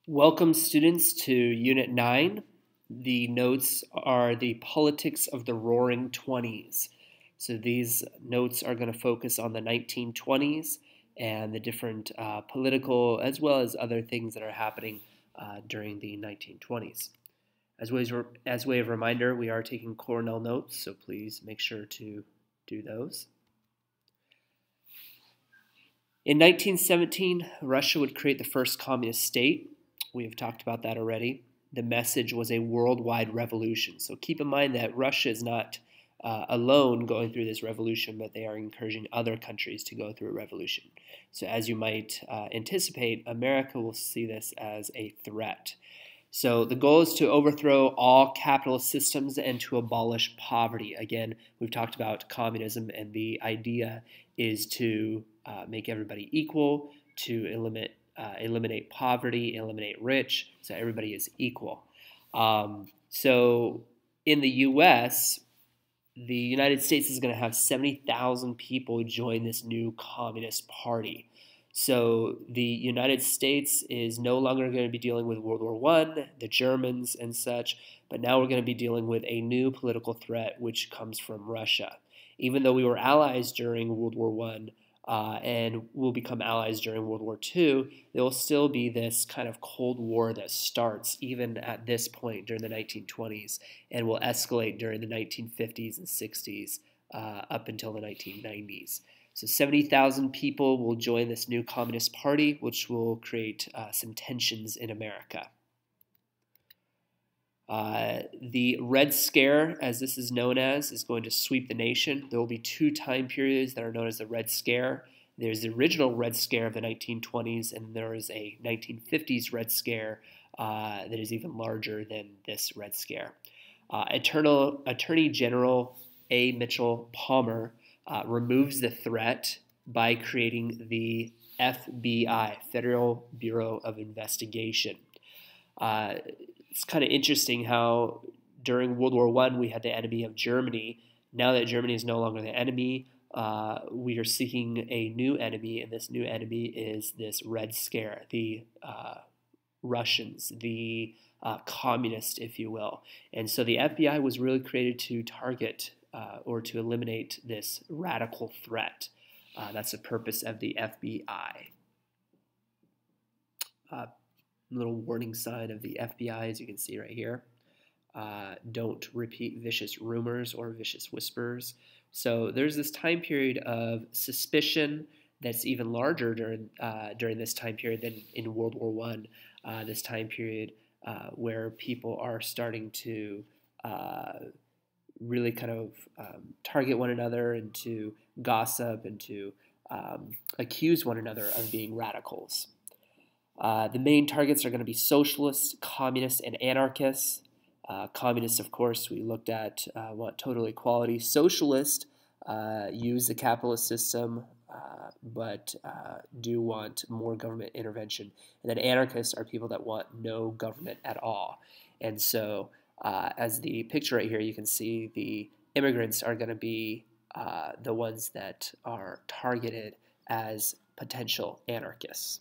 Welcome students to Unit 9. The notes are the politics of the Roaring Twenties. So these notes are going to focus on the 1920s and the different political as well as other things that are happening during the 1920s. As way of reminder, we are taking Cornell Notes, so please make sure to do those. In 1917, Russia would create the first communist state. We have talked about that already. The message was a worldwide revolution. So keep in mind that Russia is not alone going through this revolution, but they are encouraging other countries to go through a revolution. So as you might anticipate, America will see this as a threat. So the goal is to overthrow all capitalist systems and to abolish poverty. Again, we've talked about communism, and the idea is to make everybody equal, to eliminate poverty, eliminate rich, so everybody is equal. So in the U.S., the United States is going to have 70,000 people join this new Communist Party. So the United States is no longer going to be dealing with World War I, the Germans and such, but now we're going to be dealing with a new political threat which comes from Russia. Even though we were allies during World War I, and will become allies during World War II, there will still be this kind of Cold War that starts even at this point during the 1920s and will escalate during the 1950s and 60s up until the 1990s. So 70,000 people will join this new Communist Party, which will create some tensions in America. The Red Scare, as this is known as, is going to sweep the nation. There will be two time periods that are known as the Red Scare. There's the original Red Scare of the 1920s, and there is a 1950s Red Scare that is even larger than this Red Scare. Attorney General A. Mitchell Palmer removes the threat by creating the FBI, Federal Bureau of Investigation. It's kind of interesting how during World War I we had the enemy of Germany. Now that Germany is no longer the enemy, we are seeking a new enemy, and this new enemy is this Red Scare, the Russians, the communists, if you will. And so the FBI was really created to target or to eliminate this radical threat. That's the purpose of the FBI. Little warning sign of the FBI, as you can see right here. Don't repeat vicious rumors or vicious whispers. So there's this time period of suspicion that's even larger during this time period than in World War I. This time period where people are starting to really kind of target one another and to gossip and to accuse one another of being radicals. The main targets are going to be socialists, communists, and anarchists. Communists, of course, we looked at want total equality. Socialists use the capitalist system, but do want more government intervention. And then anarchists are people that want no government at all. And so, as the picture right here, you can see the immigrants are going to be the ones that are targeted as potential anarchists.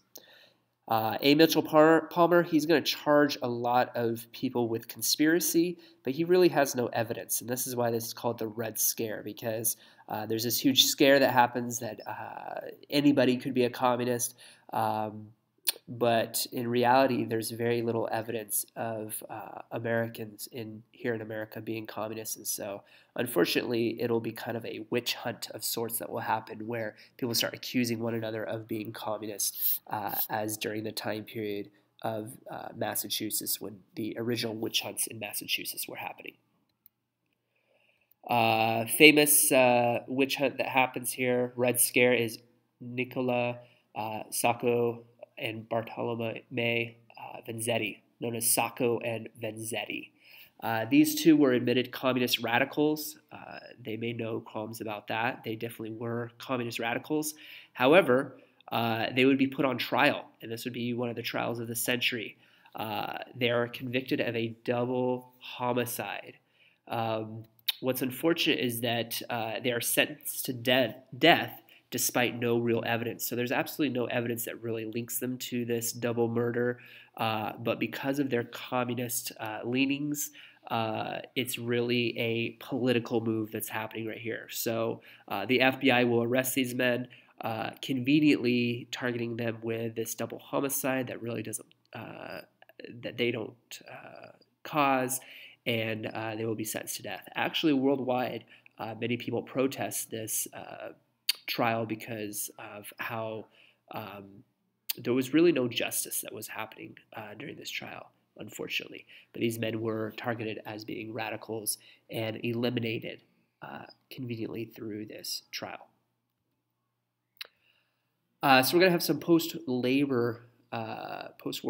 A. Mitchell Palmer, he's going to charge a lot of people with conspiracy, but he really has no evidence. And this is why this is called the Red Scare, because there's this huge scare that happens that anybody could be a communist. But in reality, there's very little evidence of Americans here in America being communists. And so, unfortunately, it'll be kind of a witch hunt of sorts that will happen where people start accusing one another of being communists, as during the time period of Massachusetts when the original witch hunts in Massachusetts were happening. Famous witch hunt that happens here, Red Scare, is Nicola Sacco and Bartolome Vanzetti, known as Sacco and Vanzetti. These two were admitted communist radicals. They made no qualms about that. They definitely were communist radicals. However, they would be put on trial, and this would be one of the trials of the century. They are convicted of a double homicide. What's unfortunate is that they are sentenced to death despite no real evidence. So there's absolutely no evidence that really links them to this double murder, but because of their communist leanings, it's really a political move that's happening right here. So the FBI will arrest these men, conveniently targeting them with this double homicide that really doesn't, that they don't cause, and they will be sentenced to death. Actually, worldwide, many people protest this trial because of how there was really no justice that was happening during this trial, unfortunately. But these men were targeted as being radicals and eliminated conveniently through this trial. So we're going to have some post-war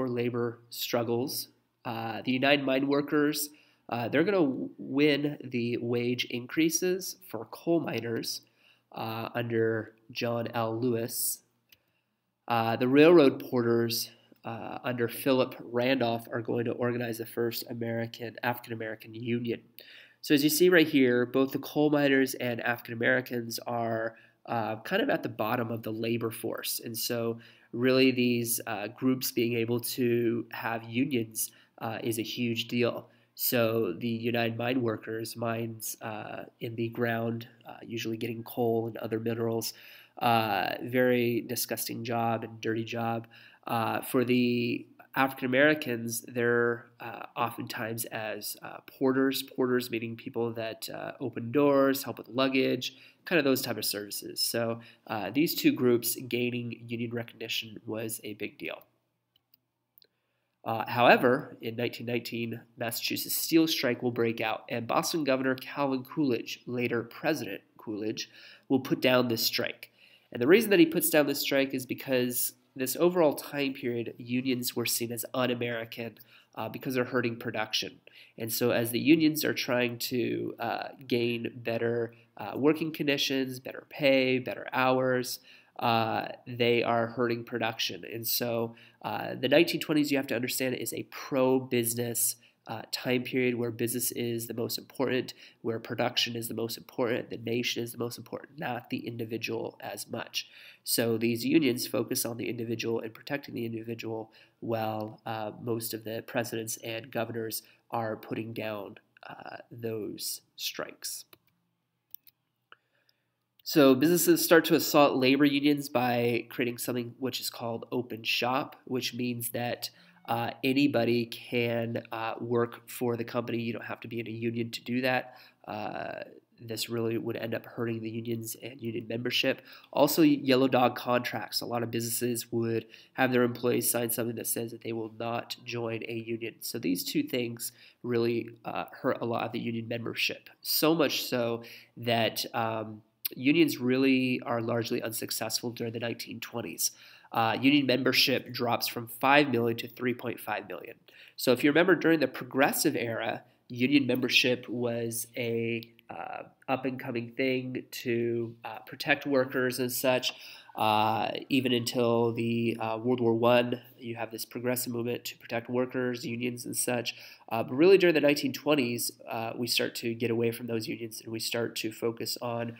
labor struggles. The United Mine Workers, they're going to win the wage increases for coal miners under John L. Lewis. The railroad porters under Philip Randolph are going to organize the first African-American union. So as you see right here, both the coal miners and African Americans are kind of at the bottom of the labor force. And so really these groups being able to have unions is a huge deal. So the United Mine Workers, mines in the ground, usually getting coal and other minerals, very disgusting job and dirty job. For the African Americans, they're oftentimes as porters meaning people that open doors, help with luggage, kind of those type of services. So these two groups gaining union recognition was a big deal. However, in 1919, Massachusetts steel strike will break out, and Boston Governor Calvin Coolidge, later President Coolidge, will put down this strike. And the reason that he puts down this strike is because this overall time period, unions were seen as un-American because they're hurting production. And so as the unions are trying to gain better working conditions, better pay, better hours, they are hurting production. And so the 1920s, you have to understand, is a pro-business time period where business is the most important, where production is the most important, the nation is the most important, not the individual as much. So these unions focus on the individual and protecting the individual, while most of the presidents and governors are putting down those strikes. So businesses start to assault labor unions by creating something which is called open shop, which means that anybody can work for the company. You don't have to be in a union to do that. This really would end up hurting the unions and union membership. Also, yellow dog contracts. A lot of businesses would have their employees sign something that says that they will not join a union. So these two things really hurt a lot of the union membership. So much so that unions really are largely unsuccessful during the 1920s. Union membership drops from 5 million to 3.5 million. So if you remember, during the Progressive era, union membership was a up-and-coming thing to protect workers and such. Even until the World War I, you have this progressive movement to protect workers, unions, and such. But really, during the 1920s, we start to get away from those unions and we start to focus on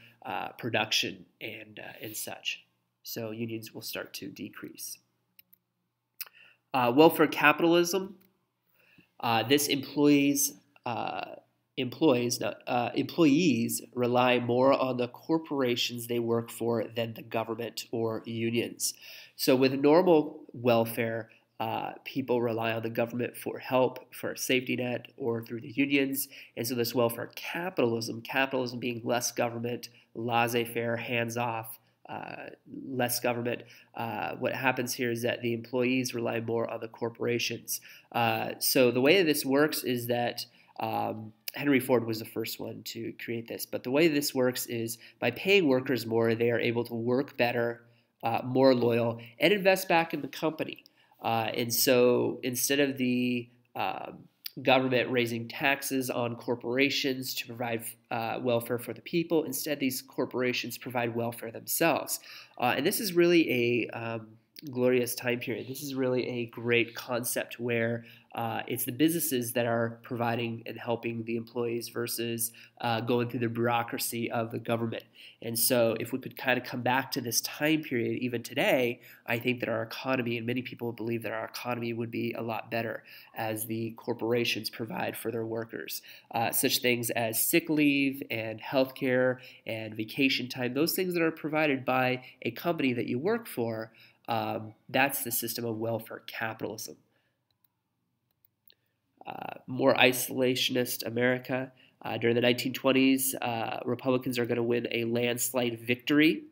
production and such. So unions will start to decrease. Welfare capitalism. This employees rely more on the corporations they work for than the government or unions. So with normal welfare, people rely on the government for help, for a safety net, or through the unions. And so this welfare capitalism being less government, laissez-faire, hands-off, less government, what happens here is that the employees rely more on the corporations. So the way this works is that Henry Ford was the first one to create this. But the way this works is by paying workers more, they are able to work better, more loyal, and invest back in the company. And so instead of the government raising taxes on corporations to provide welfare for the people, instead these corporations provide welfare themselves. And this is really glorious time period. This is really a great concept where it's the businesses that are providing and helping the employees versus going through the bureaucracy of the government. And so if we could kind of come back to this time period even today, I think that our economy, and many people believe that our economy would be a lot better as the corporations provide for their workers. Such things as sick leave and healthcare and vacation time, those things that are provided by a company that you work for, that's the system of welfare capitalism. More isolationist America. During the 1920s, Republicans are going to win a landslide victory.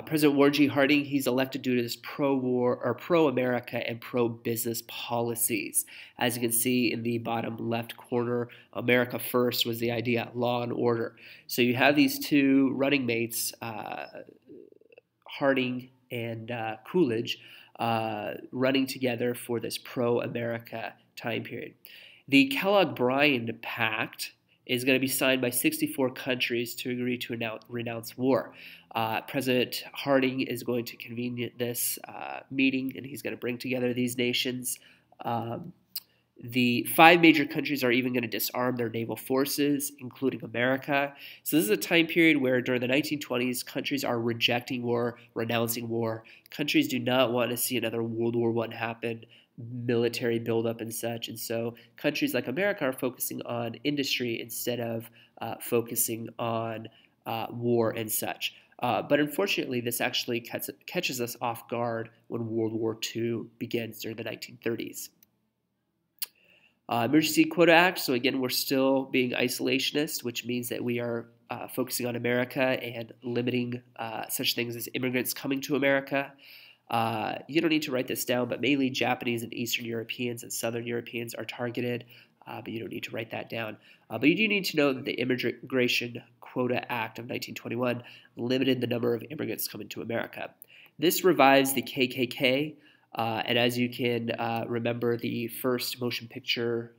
President Warren G. Harding, he's elected due to his pro-war or pro-America and pro-business policies. As you can see in the bottom left corner, America first was the idea, law and order. So you have these two running mates, Harding and Coolidge, running together for this pro-America time period. The Kellogg-Briand Pact is going to be signed by 64 countries to agree to renounce war. President Harding is going to convene this meeting, and he's going to bring together these nations. The 5 major countries are even going to disarm their naval forces, including America. So this is a time period where during the 1920s, countries are rejecting war, renouncing war. Countries do not want to see another World War I happen, military buildup and such. And so countries like America are focusing on industry instead of focusing on war and such. But unfortunately, this actually catches us off guard when World War II begins during the 1930s. Emergency Quota Act, so again, we're still being isolationist, which means that we are focusing on America and limiting such things as immigrants coming to America. You don't need to write this down, but mainly Japanese and Eastern Europeans and Southern Europeans are targeted, but you don't need to write that down. But you do need to know that the Immigration Quota Act of 1921 limited the number of immigrants coming to America. This revives the KKK. And as you can remember, the first motion picture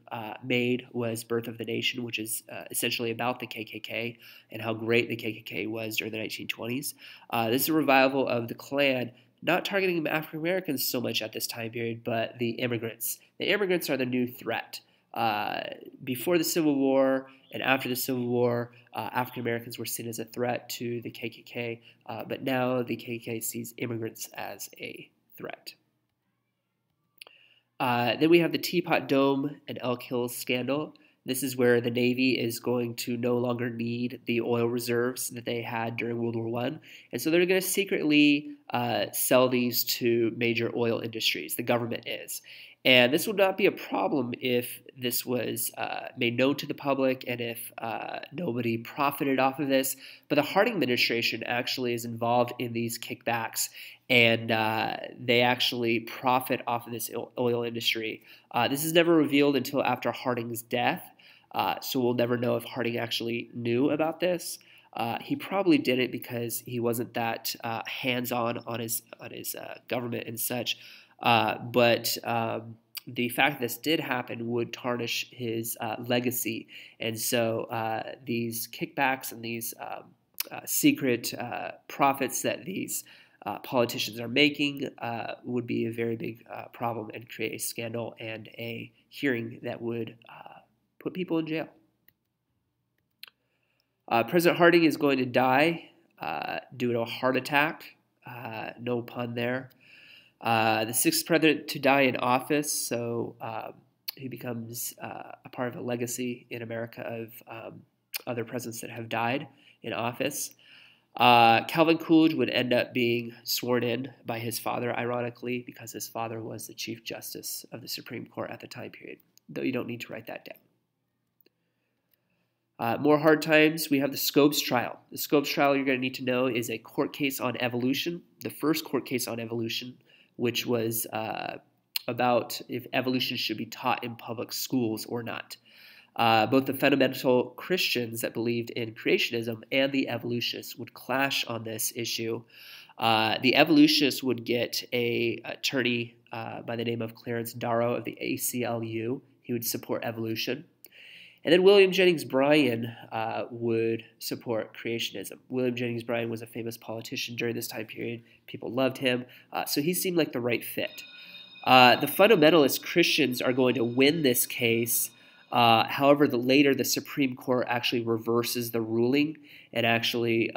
made was Birth of the Nation, which is essentially about the KKK and how great the KKK was during the 1920s. This is a revival of the Klan, not targeting African Americans so much at this time period, but the immigrants. The immigrants are the new threat. Before the Civil War and after the Civil War, African Americans were seen as a threat to the KKK, but now the KKK sees immigrants as a threat. Then we have the Teapot Dome and Elk Hills scandal. This is where the Navy is going to no longer need the oil reserves that they had during World War I. And so they're going to secretly sell these to major oil industries. The government is. And this would not be a problem if this was made known to the public and if nobody profited off of this. But the Harding administration actually is involved in these kickbacks, and they actually profit off of this oil industry. This is never revealed until after Harding's death, so we'll never know if Harding actually knew about this. He probably did it because he wasn't that hands-on on his government and such. But the fact that this did happen would tarnish his legacy. And so these kickbacks and these secret profits that these politicians are making would be a very big problem and create a scandal and a hearing that would put people in jail. President Harding is going to die due to a heart attack. No pun there. The sixth president to die in office, so he becomes a part of a legacy in America of other presidents that have died in office. Calvin Coolidge would end up being sworn in by his father, ironically, because his father was the Chief Justice of the Supreme Court at the time period, though you don't need to write that down. More hard times, we have the Scopes trial. The Scopes trial you're going to need to know is a court case on evolution, the first court case on evolution, which was about if evolution should be taught in public schools or not. Both the fundamental Christians that believed in creationism and the evolutionists would clash on this issue. The evolutionists would get an attorney by the name of Clarence Darrow of the ACLU. He would support evolution. And then William Jennings Bryan would support creationism. William Jennings Bryan was a famous politician during this time period. People loved him, so he seemed like the right fit. The fundamentalist Christians are going to win this case. However, later the Supreme Court actually reverses the ruling, and actually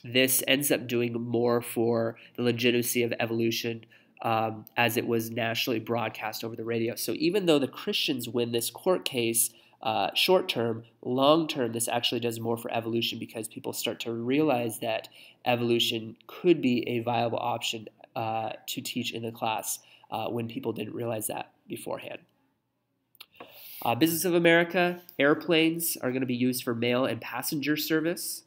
this ends up doing more for the legitimacy of evolution as it was nationally broadcast over the radio. So even though the Christians win this court case, short term, long term, this actually does more for evolution because people start to realize that evolution could be a viable option to teach in the class when people didn't realize that beforehand. Business of America, airplanes are going to be used for mail and passenger service.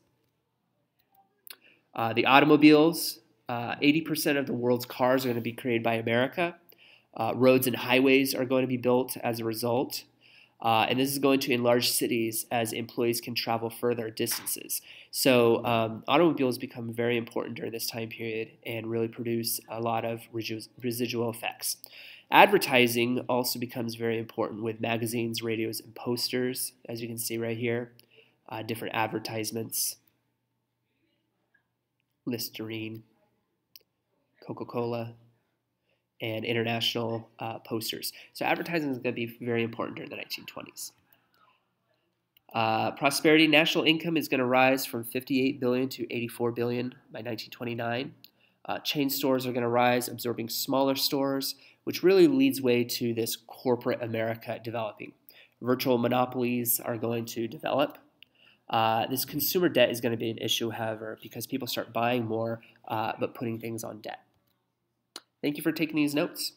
The automobiles, 80% of the world's cars are going to be created by America. Roads and highways are going to be built as a result. And this is going to enlarge cities as employees can travel further distances. So automobiles become very important during this time period and really produce a lot of residual effects. Advertising also becomes very important with magazines, radios, and posters, as you can see right here. Different advertisements, Listerine, Coca-Cola, and international posters. So advertising is going to be very important during the 1920s. Prosperity, national income is going to rise from 58 billion to 84 billion by 1929. Chain stores are going to rise, absorbing smaller stores, which really leads way to this corporate America developing. Virtual monopolies are going to develop. This consumer debt is going to be an issue, however, because people start buying more but putting things on debt. Thank you for taking these notes.